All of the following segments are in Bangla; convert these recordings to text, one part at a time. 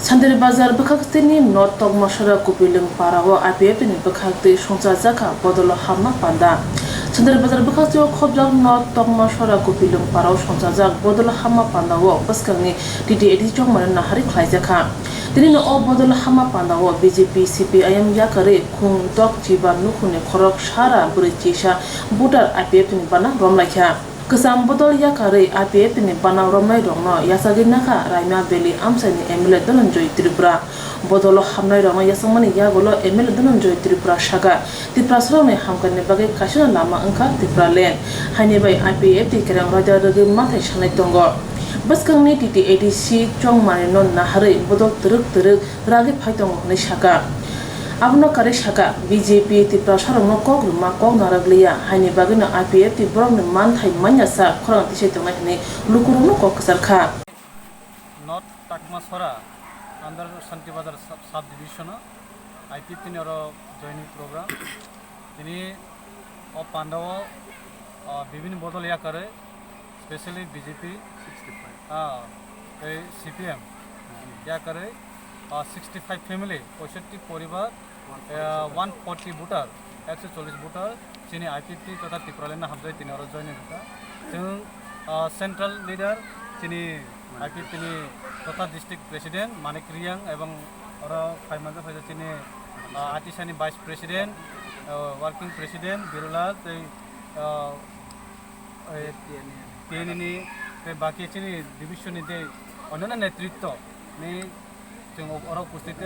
Sandiri Bazar Bakakhtini North Togmashara Kupiling Parawa IPF ni Bakhakti Shonsa Zaka Bodolo Hama Panda. Sandiri Bazar Bakakti Khobjak North Togmashara Kupiling Parawa Shonsa Zak Bodolo Hama Panda wo Baskangni Didi Edi Chongman Nahari Khlaizaka. Dini no Bodolo Hama Panda wo BJP CPIM Yakare Khung Tok Jiba Nukhune Khorok Shara Burichisha Budar IPF ni Bana Romlakha. Kesam botol yakare IPF ni bana romai rongno yasagi naka Raima Beli amsani MLA Dhananjay Tripura botol hamnai rongno yasamani yagolo MLA Dhananjay Tripura shaga Tripura sorone hamkane bagai kasuna lama angka Tripura len hani bai IPF ti kerang raja ragi mathai shanai tongo baskangni titi ADC chongmani non nahare botol teruk ragi phaitongo ni shaga Abno kare shaka BJP ti prasharong kok ruma kok naraglia hani bagina IPF ti borong ni manthai manyasa khorang ti setong ni lukurunu kok sarkha North Takmasora under Shanti Bazar sub division IPF ni oro joining program ini o Pandawa বিভিন্ন বদল ইয়া করে স্পেশালি বিজেপি 65 CPM ইয়া করে 65 ফ্যামিলি 65 পরিবার 140 ভোটার 140 ভোটার যিনি IPP তথা ত্রিপুরালেন হামজাই তিনি ওরা জয়েন হতা जों সেন্ট্রাল লিডার যিনি IPP তিনি তথা ডিস্ট্রিক্ট প্রেসিডেন্ট মানিক রিয়াং এবং ওরা ফাইমানজা ফাইজা তিনি আর্টিসানি ভাইস প্রেসিডেন্ট ওয়ার্কিং প্রেসিডেন্ট বিরলাল তিনি বাকি যিনি ডিভিশননি যে অন্যান্য নেতৃত্ব নি जों ওরা উপস্থিত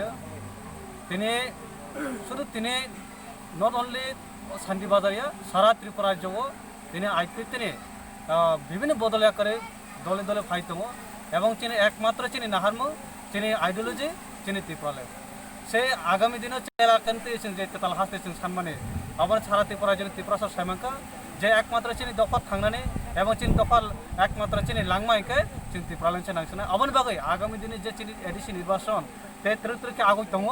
তিনি শুধু তিনি নট অনলি শান্তি বাজারিয়া সারা ত্রিপুরা রাজ্য তিনি IPF তিনি বিভিন্ন বদল করে দলে দলে ফাইতম এবং তিনি একমাত্র তিনি নাহারম তিনি আইডিওলজি তিনি ত্রিপুরালে সে আগামী দিনে এলাকাতে যে তাল হাসতে সানমানে আবার সারা ত্রিপুরা রাজ্য ত্রিপুরা সর সাইমাঙ্কা যে একমাত্র চিনি দফা থাংনানে এবং চিনি দফা একমাত্র চিনি লাংমাইকে চিনি ত্রিপুরালেন নাংসনা আবার বাগৈ আগামী দিনে যে চিনি এডিসি নির্বাচন তে ত্রিপুরাকে আগুই দङ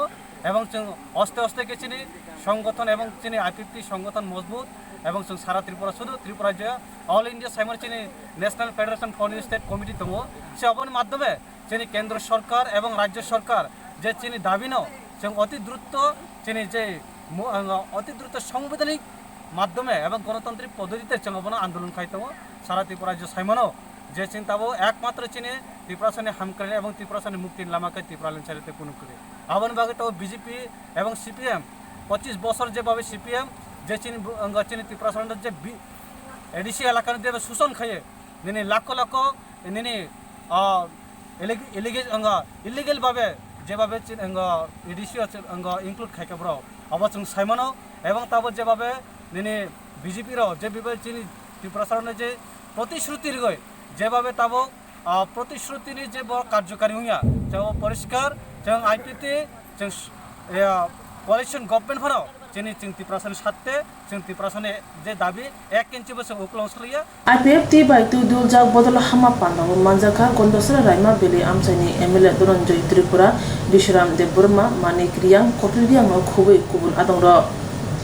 এবং जों অস্তে অস্তে কে চিনি সংগঠন এবং চিনি IPP সংগঠন মজবুত এবং जों সারা ত্রিপুরা শুধু ত্রিপুরা রাজ্য অল ইন্ডিয়া সাইমার চিনি national federation for state committee দङ সে অবন মাধ্যমে চিনি কেন্দ্র সরকার এবং রাজ্য সরকার যে চিনি দাবিনো जों অতি দ্রুত চিনি যে অতি দ্রুত সাংবিধানিক মাধ্যমে এবং গণতান্ত্রিক পদ্ধতিতে जों অবন আন্দোলন খাইতङ সারা ত্রিপুরা রাজ্য সাইমানো যে চিন্তাবো একমাত্র চিনি ত্রিপুরাসানে হামকালে এবং ত্রিপুরাসানে মুক্তির লামাকে ত্রিপুরালেন চালিতে কোনো করে আবন বাগে তো বিজেপি এবং CPM 25 বছর যেভাবে CPM যে চিনি চিনি ত্রিপুরাসানের যে এডিসি এলাকার যে শোষণ খাইয়ে নিনি লাখ লাখ নিনি ইলিগেল ভাবে যেভাবে এডিসি ইনক্লুড খাইকে ব্র আবার जों সাইমানো এবং তারপর যেভাবে নিনি বিজেপির যেভাবে চিনি ত্রিপুরাসানের যে প্রতিশ্রুতির গয় যেভাবে তাবো প্রতিশ্রুতির যে কার্যকারী হইয়া যে পরিষ্কার जों IPP जों কোয়ালিশন গভর্নমেন্ট ফর যিনি ত্রিপুরাসানের সাথে जों ত্রিপুরাসানে যে দাবি 1 ইঞ্চি বসে উকলংসলিয়া IPF ti bai tu dul jak bodol hama pandawo manjaka gondosra Raima Beli amsani MLA Dhananjay Tripura Bisram de Burma Manik Riang Kotliriang no khubei kubun adongro